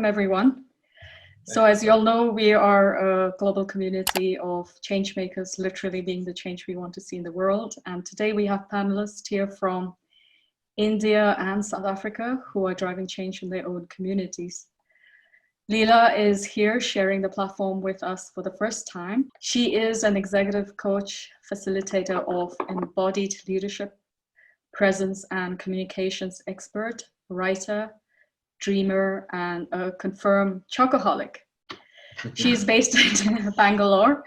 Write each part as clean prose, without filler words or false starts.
welcome everyone. So as you all know, we are a global community of change makers, literally being the change we want to see in the world. And today we have panelists here from India and South Africa who are driving change in their own communities. Leela is here sharing the platform with us for the first time. She is an executive coach, facilitator of embodied leadership, presence and communications expert, writer, dreamer, and a confirmed chocoholic. She's based in Bangalore,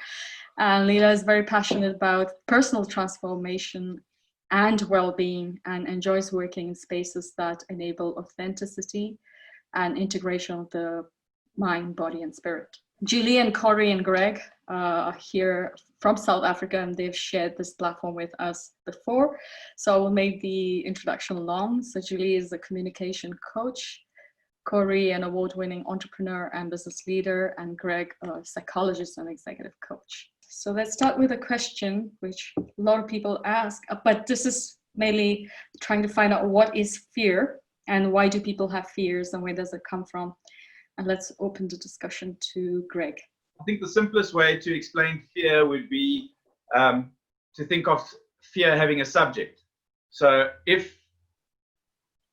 and Leela is very passionate about personal transformation and well-being, and enjoys working in spaces that enable authenticity and integration of the mind, body, and spirit. Julie and Corey and Greg are here from South Africa, and they've shared this platform with us before. So I will make the introduction long. So Julie is a communication coach, Corey, an award-winning entrepreneur and business leader, and Greg, a psychologist and executive coach. So let's start with a question which a lot of people ask, but this is mainly trying to find out what is fear and why do people have fears and where does it come from? And let's open the discussion to Greg. I think the simplest way to explain fear would be to think of fear having a subject. So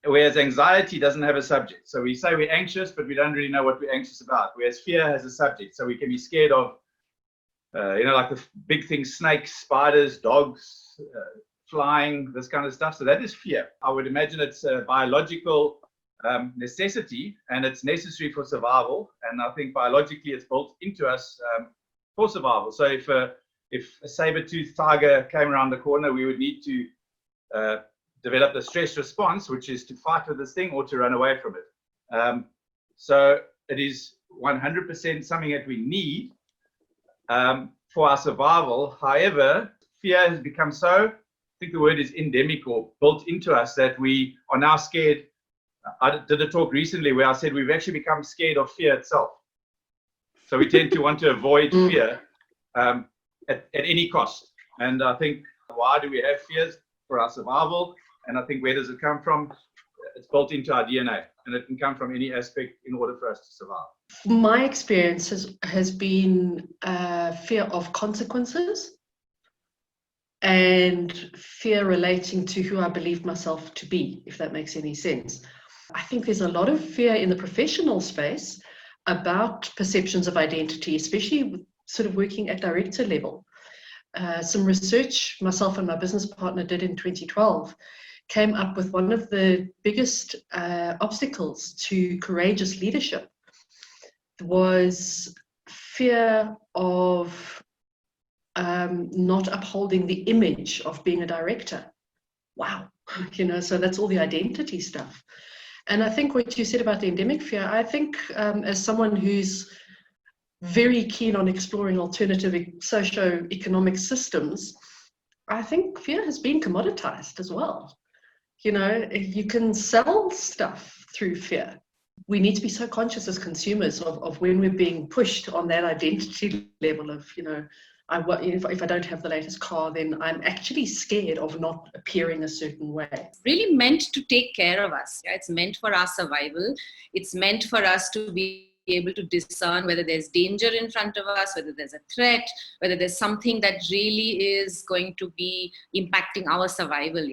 whereas anxiety doesn't have a subject. So we say we're anxious, but we don't really know what we're anxious about. Whereas fear has a subject. So we can be scared of, like the big things, snakes, spiders, dogs, flying, this kind of stuff. So that is fear. I would imagine it's a biological necessity, and it's necessary for survival. And I think biologically it's built into us for survival. So if a saber-toothed tiger came around the corner, we would need to develop the stress response, which is to fight with this thing or to run away from it. So it is 100% something that we need for our survival. However, fear has become so, I think the word is endemic or built into us, that we are now scared. I did a talk recently where I said we've actually become scared of fear itself. So we tend to want to avoid fear at any cost. And I think, why do we have fears? For our survival. And I think, where does it come from? It's built into our DNA, and it can come from any aspect in order for us to survive. My experience has been fear of consequences and fear relating to who I believe myself to be, if that makes any sense. I think there's a lot of fear in the professional space about perceptions of identity, especially sort of working at director level. Some research myself and my business partner did in 2012 came up with one of the biggest obstacles to courageous leadership was fear of not upholding the image of being a director. Wow, so that's all the identity stuff. And I think what you said about the endemic fear, I think as someone who's very keen on exploring alternative socio-economic systems, I think fear has been commoditized as well. You can sell stuff through fear. We need to be so conscious as consumers of when we're being pushed on that identity level of, if I don't have the latest car, then I'm actually scared of not appearing a certain way. It's really meant to take care of us. It's meant for our survival. It's meant for us to be able to discern whether there's danger in front of us, whether there's a threat, whether there's something that really is going to be impacting our survival.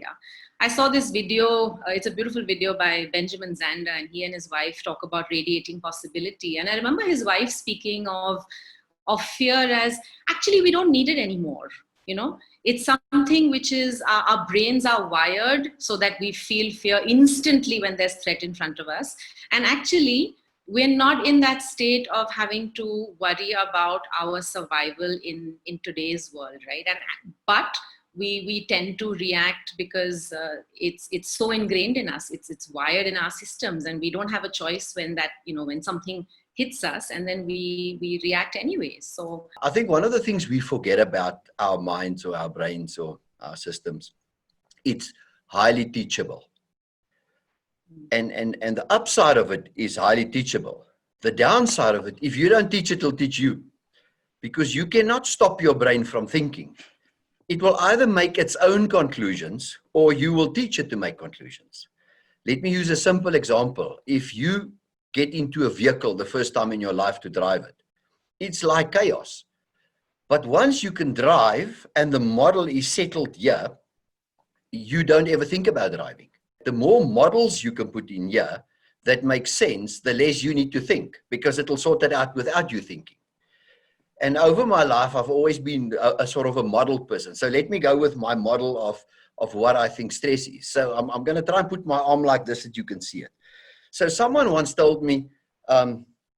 I saw this video, it's a beautiful video by Benjamin Zander, and he and his wife talk about radiating possibility. And I remember his wife speaking of fear as, actually, we don't need it anymore. It's something which is, our brains are wired so that we feel fear instantly when there's threat in front of us. And actually, we're not in that state of having to worry about our survival in today's world, right? But we tend to react because it's so ingrained in us. It's wired in our systems, and we don't have a choice when something hits us, and then we react anyways. So I think one of the things we forget about our minds or our brains or our systems, it's highly teachable. And the upside of it is highly teachable. The downside of it, if you don't teach it, it'll teach you. Because you cannot stop your brain from thinking. It will either make its own conclusions or you will teach it to make conclusions. Let me use a simple example. If you get into a vehicle the first time in your life to drive it. It's like chaos. But once you can drive and the model is settled here, you don't ever think about driving. The more models you can put in here that make sense, the less you need to think, because it'll sort it out without you thinking. And over my life, I've always been a sort of a model person. So let me go with my model of what I think stress is. So I'm going to try and put my arm like this that you can see it. So someone once told me,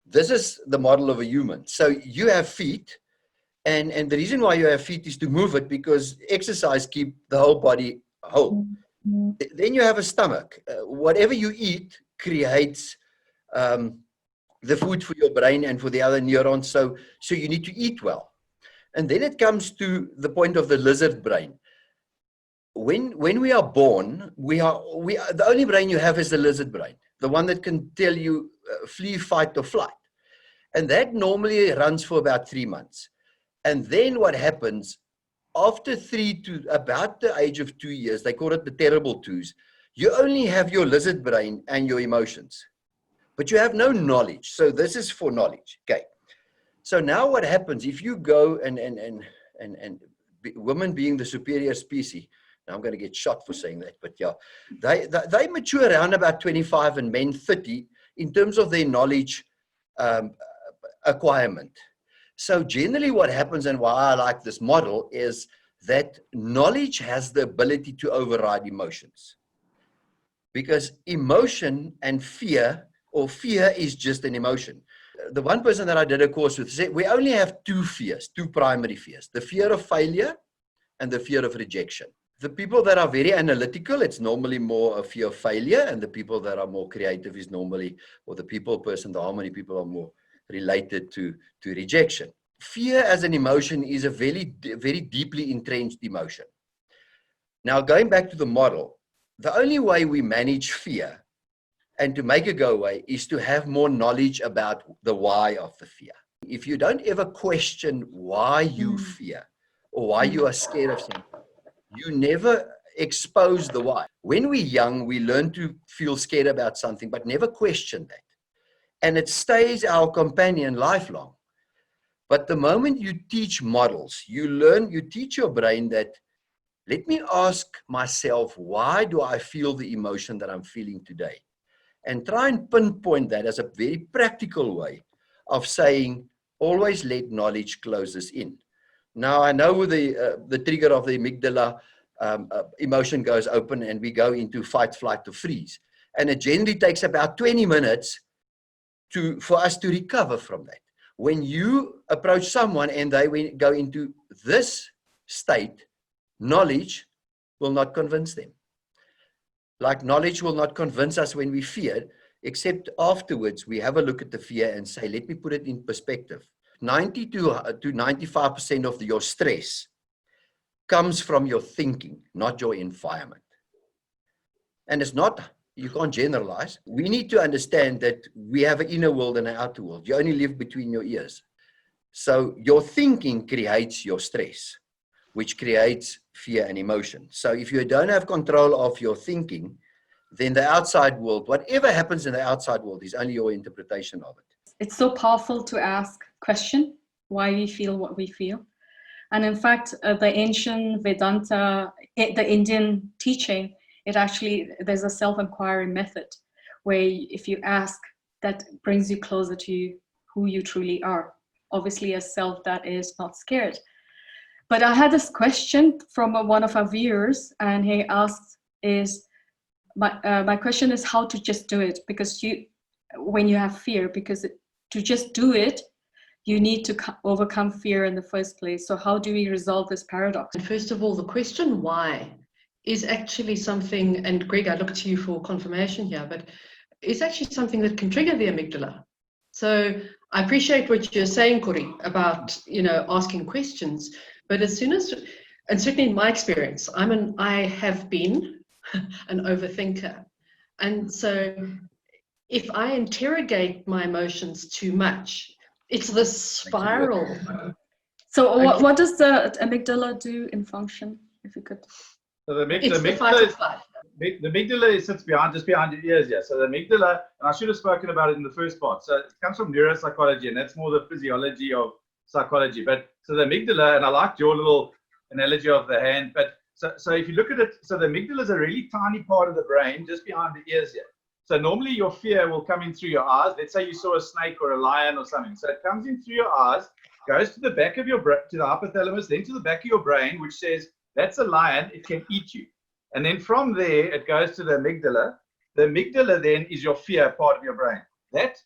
this is the model of a human. So you have feet, and the reason why you have feet is to move it, because exercise keeps the whole body whole. Then you have a stomach. Whatever you eat creates the food for your brain and for the other neurons. So you need to eat well. And then it comes to the point of the lizard brain. When we are born, the only brain you have is the lizard brain, the one that can tell you flee, fight, or flight. And that normally runs for about 3 months. And then what happens, after 3 to about the age of 2 years, they call it the terrible twos, you only have your lizard brain and your emotions, but you have no knowledge. So this is for knowledge. Okay. So now what happens if you go and women being the superior species, now I'm going to get shot for saying that, but yeah, they mature around about 25 and men 30 in terms of their knowledge acquirement. So generally what happens, and why I like this model, is that knowledge has the ability to override emotions. Because emotion and fear, or fear is just an emotion. The one person that I did a course with said, we only have 2 fears, 2 primary fears, the fear of failure and the fear of rejection. The people that are very analytical, it's normally more a fear of failure, and the people that are more creative is normally, or the people person, the harmony people are more related to rejection. Fear as an emotion is a very, very deeply entrenched emotion. Now, going back to the model, the only way we manage fear and to make it go away is to have more knowledge about the why of the fear. If you don't ever question why you fear or why you are scared of something, you never expose the why. When we're young, we learn to feel scared about something, but never question that. And it stays our companion lifelong. But the moment you teach models, you teach your brain that, let me ask myself, why do I feel the emotion that I'm feeling today? And try and pinpoint that as a very practical way of saying, always let knowledge close us in. Now, I know the trigger of the amygdala, emotion goes open and we go into fight, flight, or freeze. And it generally takes about 20 minutes for us to recover from that. When you approach someone and they go into this state, knowledge will not convince them. Like knowledge will not convince us when we fear, except afterwards we have a look at the fear and say, let me put it in perspective. 90 to 95% of your stress comes from your thinking, not your environment. And it's not, you can't generalize. We need to understand that we have an inner world and an outer world. You only live between your ears. So your thinking creates your stress, which creates fear and emotion. So if you don't have control of your thinking, then the outside world, whatever happens in the outside world, is only your interpretation of it. It's so powerful to ask question why we feel what we feel. And in fact, the ancient Vedanta, the Indian teaching, there's a self-inquiry method where if you ask, that brings you closer to who you truly are. Obviously a self that is not scared. But I had this question from one of our viewers, and he asked, my question is how to just do it, because when you have fear, because to just do it, you need to overcome fear in the first place. So how do we resolve this paradox? And first of all, the question why is actually something, and Greg, I look to you for confirmation here, but it's actually something that can trigger the amygdala. So I appreciate what you're saying, Corey, about asking questions, but as soon as, and certainly in my experience, I have been an overthinker, and so if I interrogate my emotions too much, it's this spiral. So what does the amygdala do in function, if you could? So the It's the amygdala fight or flight. the amygdala sits just behind your ears here. So the amygdala, and I should have spoken about it in the first part. So it comes from neuropsychology, and that's more the physiology of psychology. But so the amygdala, and I liked your little analogy of the hand. But so if you look at it, so the amygdala is a really tiny part of the brain just behind the ears here. So normally your fear will come in through your eyes. Let's say you saw a snake or a lion or something. So it comes in through your eyes, goes to the back of your to the hypothalamus, then to the back of your brain, which says that's a lion, it can eat you. And then from there, it goes to the amygdala. The amygdala then is your fear part of your brain. That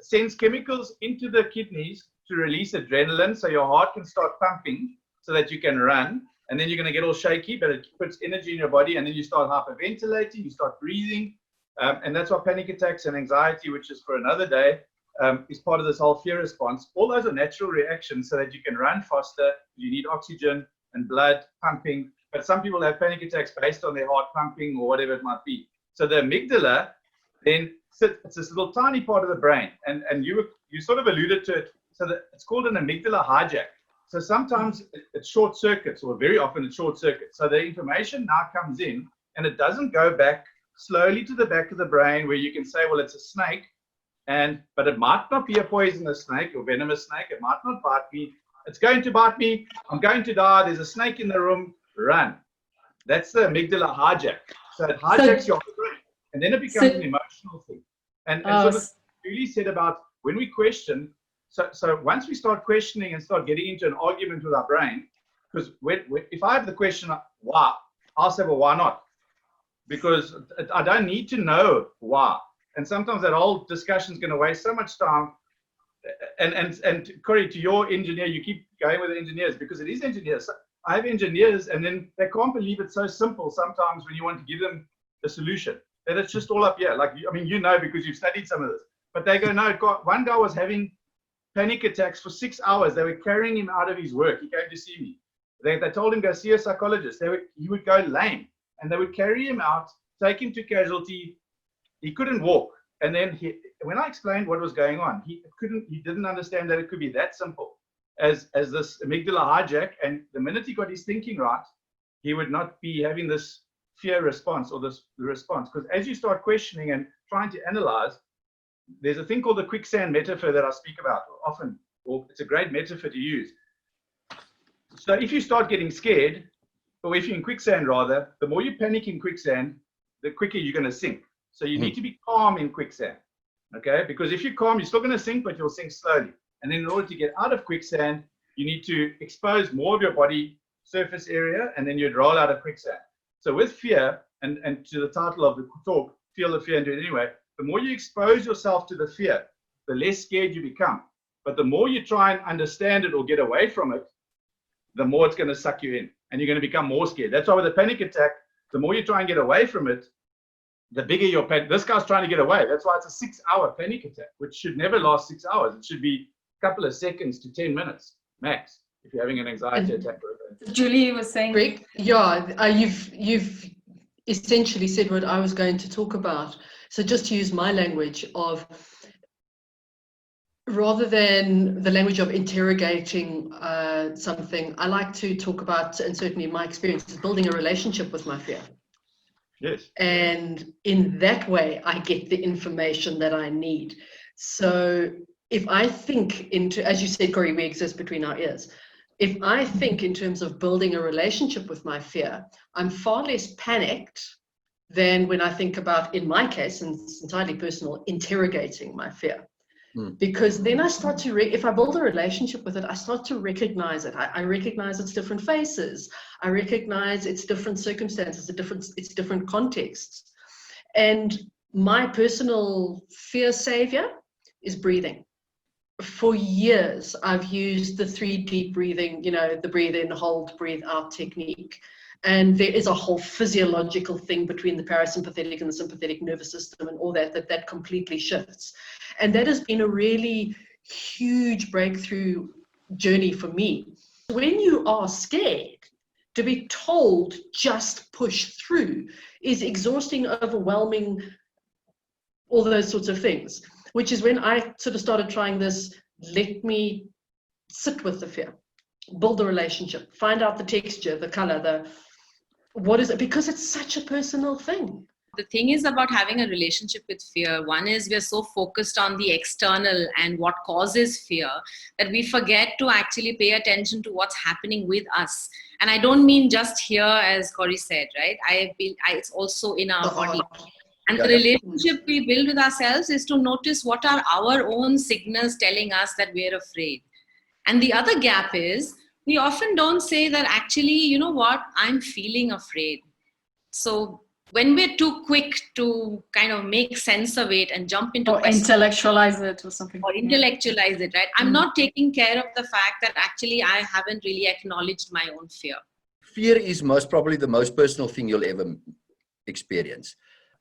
sends chemicals into the kidneys to release adrenaline so your heart can start pumping so that you can run. And then you're going to get all shaky, but it puts energy in your body, and then you start hyperventilating, you start breathing. And that's why panic attacks and anxiety, which is for another day, is part of this whole fear response. All those are natural reactions so that you can run faster. You need oxygen and blood pumping. But some people have panic attacks based on their heart pumping or whatever it might be. So the amygdala then it's this little tiny part of the brain. And you sort of alluded to it. So that it's called an amygdala hijack. So sometimes it short circuits, or very often it short circuits. So the information now comes in and it doesn't go back slowly to the back of the brain where you can say, well, it's a snake, but it might not be a poisonous snake or venomous snake. It might not bite me. It's going to bite me. I'm going to die. There's a snake in the room. Run. That's the amygdala hijack. So it hijacks your brain, and then it becomes an emotional thing. And sort of really said about when we question. So once we start questioning and start getting into an argument with our brain, because if I have the question, why? I'll say, well, why not? Because I don't need to know why. And sometimes that whole discussion is going to waste so much time. And Corey, to your engineer, you keep going with the engineers because it is engineers. I have engineers, and then they can't believe it's so simple sometimes when you want to give them a solution. That it's just all up here. Like, I mean, you know, because you've studied some of this. But they go, no, one guy was having panic attacks for 6 hours. They were carrying him out of his work. He came to see me. They told him, go see a psychologist. He would go lame, and they would carry him out, take him to casualty. He couldn't walk. And then when I explained what was going on, he didn't understand that it could be that simple as this amygdala hijack. And the minute he got his thinking right, he would not be having this fear response or this response. Because as you start questioning and trying to analyze, there's a thing called the quicksand metaphor that I speak about often, or it's a great metaphor to use. So if you start getting scared, or if you're in quicksand rather, the more you panic in quicksand, the quicker you're going to sink. So you need to be calm in quicksand, okay? Because if you're calm, you're still going to sink, but you'll sink slowly. And then in order to get out of quicksand, you need to expose more of your body surface area, and then you'd roll out of quicksand. So with fear, and to the title of the talk, Feel the Fear and Do It Anyway, the more you expose yourself to the fear, the less scared you become. But the more you try and understand it or get away from it, the more it's going to suck you in, and you're going to become more scared. That's why with a panic attack, the more you try and get away from it, the bigger your panic. This guy's trying to get away. That's why it's a 6-hour panic attack, which should never last 6 hours. It should be a couple of seconds to 10 minutes max if you're having an anxiety attack. Julie was saying, Greg, yeah, you've essentially said what I was going to talk about. So just to use my language of, rather than the language of interrogating something, I like to talk about, and certainly my experience is building a relationship with my fear. Yes. And in that way, I get the information that I need. So if I think into, as you said, Corey, we exist between our ears. If I think in terms of building a relationship with my fear, I'm far less panicked than when I think about, in my case, and it's entirely personal, interrogating my fear. Because then I start to, if I build a relationship with it, I start to recognize it. I recognize its different faces. I recognize its different circumstances, its different contexts. And my personal fear savior is breathing. For years, I've used the 3 deep breathing, you know, the breathe in, hold, breathe out technique. And there is a whole physiological thing between the parasympathetic and the sympathetic nervous system and all that completely shifts. And that has been a really huge breakthrough journey for me. When you are scared, to be told just push through is exhausting, overwhelming, all those sorts of things, which is when I sort of started trying this, let me sit with the fear, build a relationship, find out the texture, the color, what is it? Because it's such a personal thing. The thing is about having a relationship with fear. One is we're so focused on the external and what causes fear that we forget to actually pay attention to what's happening with us. And I don't mean just here, as Corey said, right? It's also in our body. And the relationship we build with ourselves is to notice what are our own signals telling us that we're afraid. And the other gap is we often don't say that actually, you know what, I'm feeling afraid. So when we're too quick to kind of make sense of it and jump into intellectualize it or something. Or intellectualize it, right? I'm not taking care of the fact that actually I haven't really acknowledged my own fear. Fear is most probably the most personal thing you'll ever experience.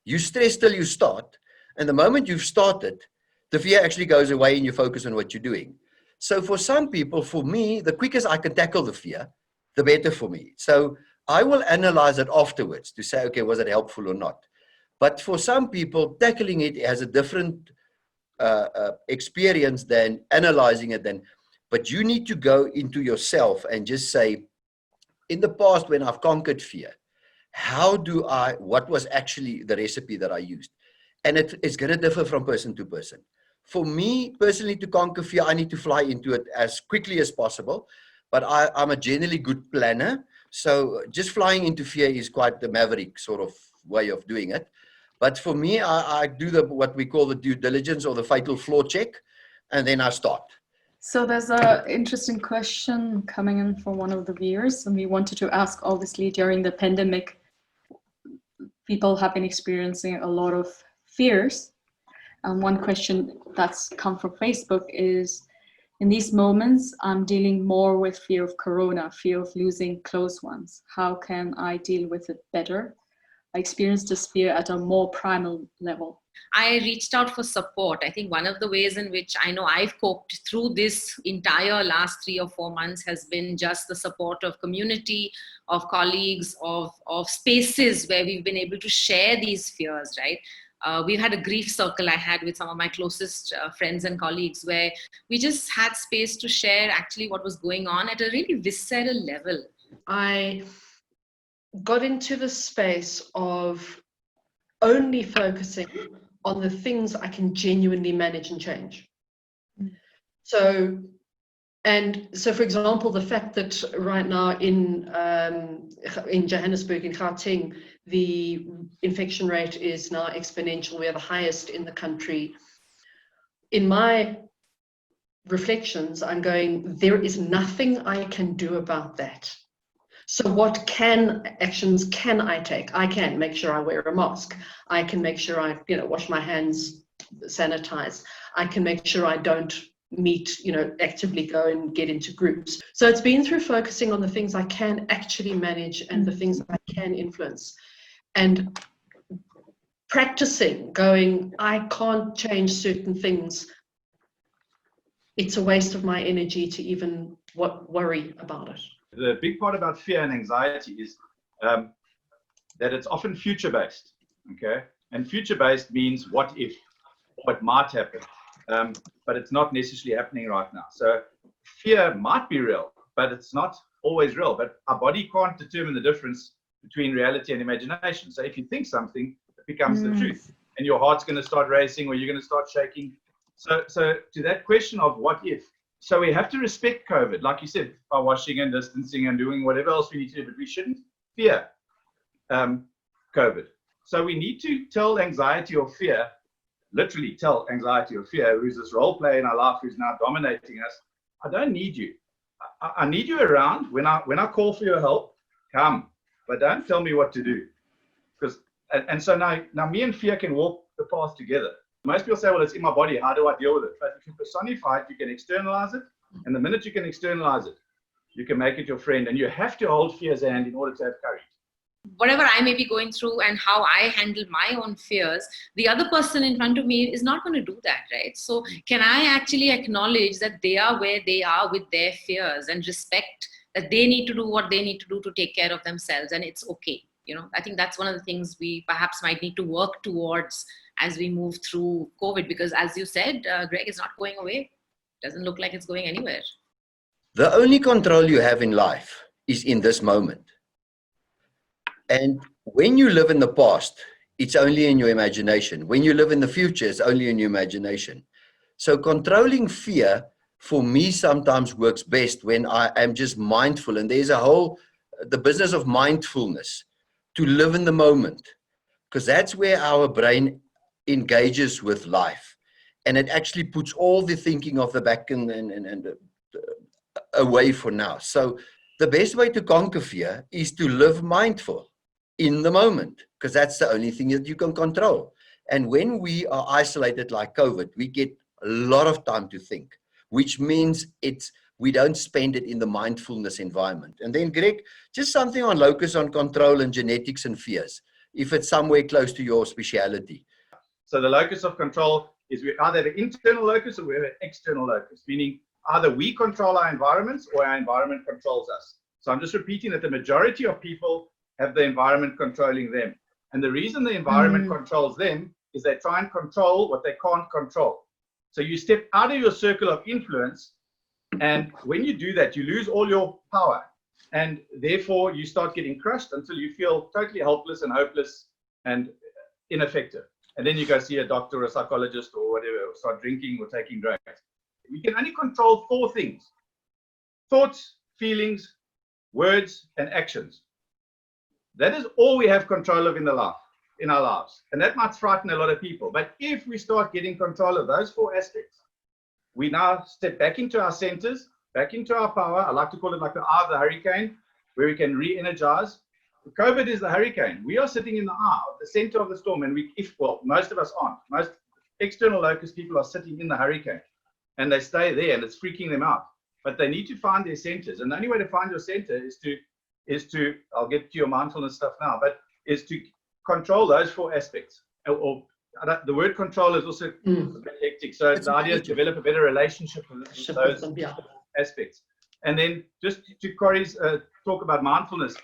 You stress till you start, and the moment you've started, the fear actually goes away and you focus on what you're doing. So for some people, for me, the quickest I can tackle the fear, the better for me. So I will analyze it afterwards to say, okay, was it helpful or not? But for some people, tackling it has a different experience than analyzing it. But you need to go into yourself and just say, in the past, when I've conquered fear, what was actually the recipe that I used? And it's going to differ from person to person. For me, personally, to conquer fear, I need to fly into it as quickly as possible. But I'm a generally good planner. So just flying into fear is quite the maverick sort of way of doing it. But for me, I do what we call the due diligence or the fatal flaw check, and then I start. So there's an interesting question coming in from one of the viewers, and we wanted to ask, obviously, during the pandemic, people have been experiencing a lot of fears. And one question that's come from Facebook is, in these moments, I'm dealing more with fear of corona, fear of losing close ones. How can I deal with it better? I experienced this fear at a more primal level. I reached out for support. I think one of the ways in which I know I've coped through this entire last 3 or 4 months has been just the support of community, of colleagues, of spaces where we've been able to share these fears, right? We've had a grief circle I had with some of my closest friends and colleagues where we just had space to share actually what was going on at a really visceral level. I got into the space of only focusing on the things I can genuinely manage and change. So, for example, the fact that right now in Johannesburg, in Gauteng, the infection rate is now exponential. We are the highest in the country. In my reflections, I'm going, there is nothing I can do about that. So what actions can I take? I can make sure I wear a mask. I can make sure I, wash my hands, sanitize. I can make sure I don't meet, actively go and get into groups. So it's been through focusing on the things I can actually manage and the things I can influence. And practicing going, I can't change certain things. It's a waste of my energy to even worry about it. The big part about fear and anxiety is that it's often future-based, okay? And future-based means what if, what might happen, but it's not necessarily happening right now. So fear might be real, but it's not always real. But our body can't determine the difference between reality and imagination. So if you think something, it becomes the truth. And your heart's going to start racing or you're going to start shaking. So to that question of what if, so we have to respect COVID, like you said, by washing and distancing and doing whatever else we need to do, but we shouldn't fear COVID. So we need to tell anxiety or fear, literally tell anxiety or fear, who's this role player in our life who's now dominating us, I don't need you. I need you around. When I call for your help, come, but don't tell me what to do. And so now me and fear can walk the path together. Most people say, well, it's in my body. How do I deal with it? But if you personify it, you can externalize it. And the minute you can externalize it, you can make it your friend. And you have to hold fear's hand in order to have courage. Whatever I may be going through and how I handle my own fears, the other person in front of me is not going to do that, right? So can I actually acknowledge that they are where they are with their fears and respect that they need to do what they need to do to take care of themselves, and it's okay. I think that's one of the things we perhaps might need to work towards as we move through COVID, because as you said, Greg, it's not going away. It doesn't look like it's going anywhere. The only control you have in life is in this moment. And when you live in the past, it's only in your imagination. When you live in the future, it's only in your imagination. So controlling fear for me sometimes works best when I am just mindful. And there's the business of mindfulness, to live in the moment, because that's where our brain engages with life. And it actually puts all the thinking of the back and away for now. So the best way to conquer fear is to live mindful in the moment, because that's the only thing that you can control. And when we are isolated like COVID, we get a lot of time to think, which means we don't spend it in the mindfulness environment. And then Greg, just something on locus, on control and genetics and fears, if it's somewhere close to your speciality. So the locus of control is we either have an internal locus or we have an external locus, meaning either we control our environments or our environment controls us. So I'm just repeating that the majority of people have the environment controlling them. And the reason the environment controls them is they try and control what they can't control. So you step out of your circle of influence, and when you do that, you lose all your power. And therefore, you start getting crushed until you feel totally helpless and hopeless and ineffective. And then you go see a doctor or a psychologist or whatever, or start drinking or taking drugs. We can only control 4 things: thoughts, feelings, words, and actions. That is all we have control of in our lives. And that might frighten a lot of people. But if we start getting control of those 4 aspects, we now step back into our centers, back into our power. I like to call it like the eye of the hurricane, where we can re-energize. COVID is the hurricane. We are sitting in the eye of the center of the storm, and most of us aren't. Most external locus people are sitting in the hurricane, and they stay there, and it's freaking them out. But they need to find their centers, and the only way to find your center is to I'll get to your mindfulness stuff now, but is to control those 4 aspects. The word control is also a bit hectic. So the idea is to develop a better relationship with those aspects. And then just to Corey's talk about mindfulness,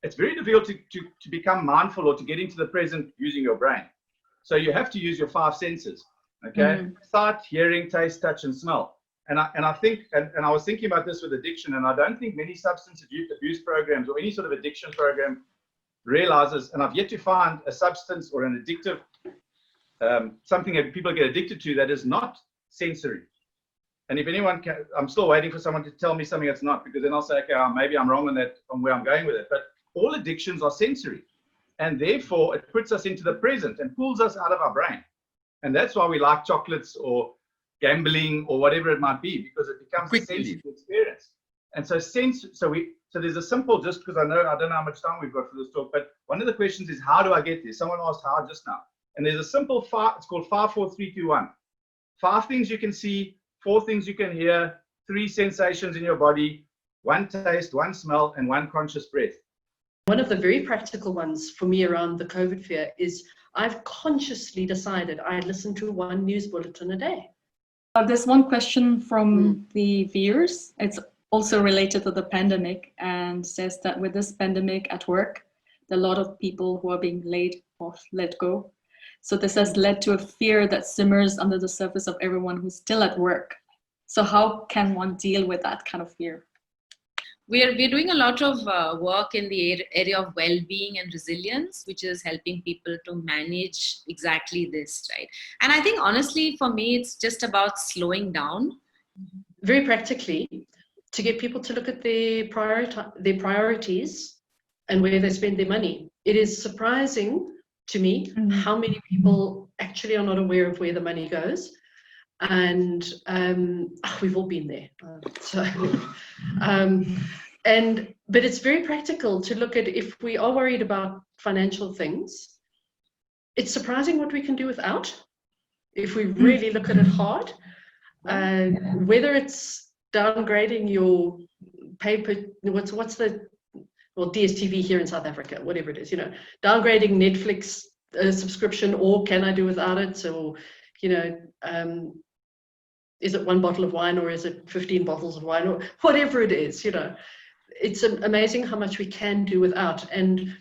it's very difficult to become mindful or to get into the present using your brain. So you have to use your 5 senses, okay? Sight, hearing, taste, touch, and smell. And I think, and I was thinking about this with addiction, and I don't think many substance abuse programs or any sort of addiction program realizes, and I've yet to find a substance or an addictive, something that people get addicted to that is not sensory. And if anyone can, I'm still waiting for someone to tell me something that's not, because then I'll say, okay, maybe I'm wrong on that, on where I'm going with it. But all addictions are sensory. And therefore, it puts us into the present and pulls us out of our brain. And that's why we like chocolates or gambling or whatever it might be, because it becomes a sensory experience. And so so there's a simple, just because I don't know how much time we've got for this talk, but one of the questions is, how do I get there? Someone asked how just now. And there's a simple 5, it's called 5, 4, 3, 2, 1. 5 things you can see, 4 things you can hear, 3 sensations in your body, 1 taste, 1 smell, and 1 conscious breath. One of the very practical ones for me around the COVID fear is I've consciously decided I listen to 1 news bulletin a day. There's one question from the viewers. It's also related to the pandemic, and says that with this pandemic at work, there are a lot of people who are being laid off, let go. So this has led to a fear that simmers under the surface of everyone who's still at work. So how can one deal with that kind of fear? We're doing a lot of work in the area of well-being and resilience, which is helping people to manage exactly this, right? And I think, honestly, for me, it's just about slowing down. Very practically, to get people to look at their priorities and where they spend their money. It is surprising to me how many people actually are not aware of where the money goes. And we've all been there. But it's very practical to look at, if we are worried about financial things, it's surprising what we can do without, if we really look at it hard. Whether it's downgrading your paper, what's the, well, DSTV here in South Africa, whatever it is, downgrading Netflix subscription, or can I do without it? So, is it 1 bottle of wine, or is it 15 bottles of wine, or whatever it is, it's amazing how much we can do without. And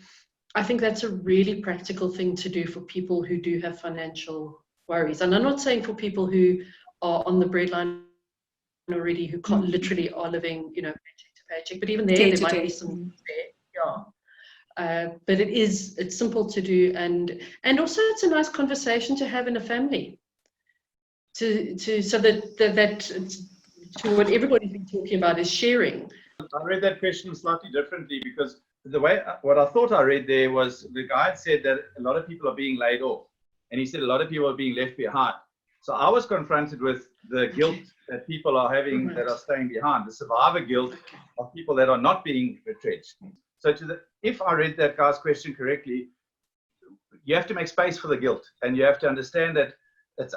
I think that's a really practical thing to do for people who do have financial worries. And I'm not saying for people who are on the breadline already, who can't literally are living, paycheck to paycheck, but even there might be some there. Yeah. But it's simple to do, and also it's a nice conversation to have in a family. So that to what everybody's been talking about is sharing. I read that question slightly differently, because the way what I thought I read there was the guy had said that a lot of people are being laid off, and he said a lot of people are being left behind. So I was confronted with the guilt that people are having that are staying behind, the survivor guilt of people that are not being retrenched. So if I read that guy's question correctly, you have to make space for the guilt, and you have to understand that it's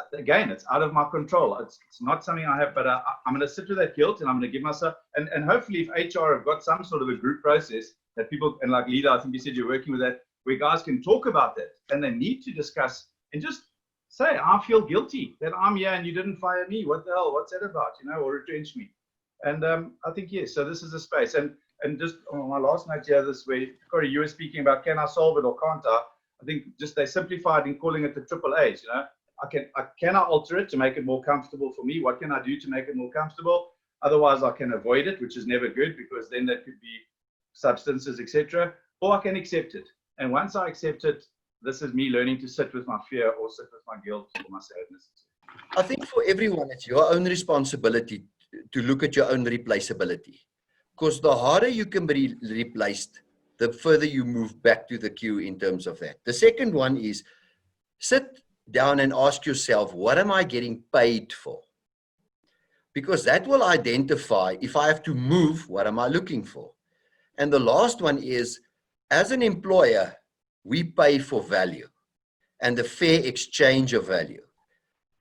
out of my control. It's not something I have, but I'm going to sit with that guilt, and I'm going to give myself, and hopefully if HR have got some sort of a group process that people, and like Lida, I think you said you're working with that, where guys can talk about that, and they need to discuss and just say, I feel guilty that I'm here and you didn't fire me. What the hell? What's that about? Or retrench me. And I think, yes, so this is a space. And just on my last note here, this way, Corey, you were speaking about, can I solve it or can't I? I think just they simplified in calling it the triple A's. Can I alter it to make it more comfortable for me? What can I do to make it more comfortable? Otherwise, I can avoid it, which is never good, because then that could be substances, etc. Or I can accept it. And once I accept it, this is me learning to sit with my fear or sit with my guilt or my sadness. I think for everyone, it's your own responsibility to look at your own replaceability. Because the harder you can be replaced, the further you move back to the queue in terms of that. The second one is sit down and ask yourself, what am I getting paid for? Because that will identify, if I have to move, what am I looking for? And the last one is, as an employer, we pay for value and the fair exchange of value.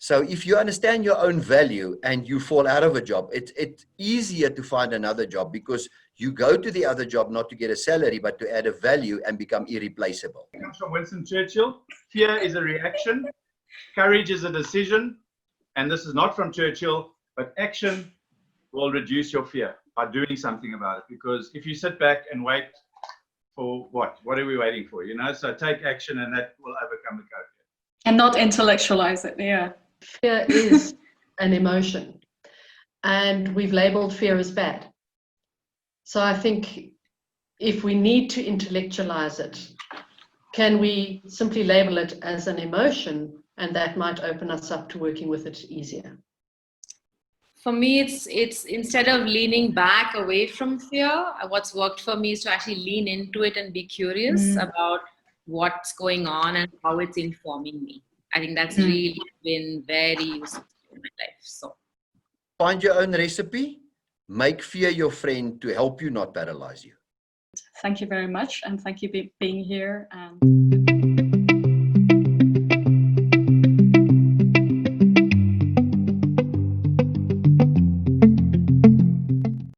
So if you understand your own value and you fall out of a job, it's easier to find another job, because you go to the other job not to get a salary, but to add a value and become irreplaceable. It comes from Winston Churchill. Fear is a reaction. Courage is a decision. And this is not from Churchill, but action will reduce your fear by doing something about it. Because if you sit back and wait for what are we waiting for? So take action, and that will overcome the courage. And not intellectualize it. Yeah. Fear is an emotion, and we've labeled fear as bad. So I think if we need to intellectualize it, can we simply label it as an emotion, and that might open us up to working with it easier? For me, it's instead of leaning back away from fear, what's worked for me is to actually lean into it and be curious about what's going on and how it's informing me. I think that's really been very useful in my life. So Find your own recipe, make fear your friend to help you, not paralyze you. Thank you very much, and thank you for being here. And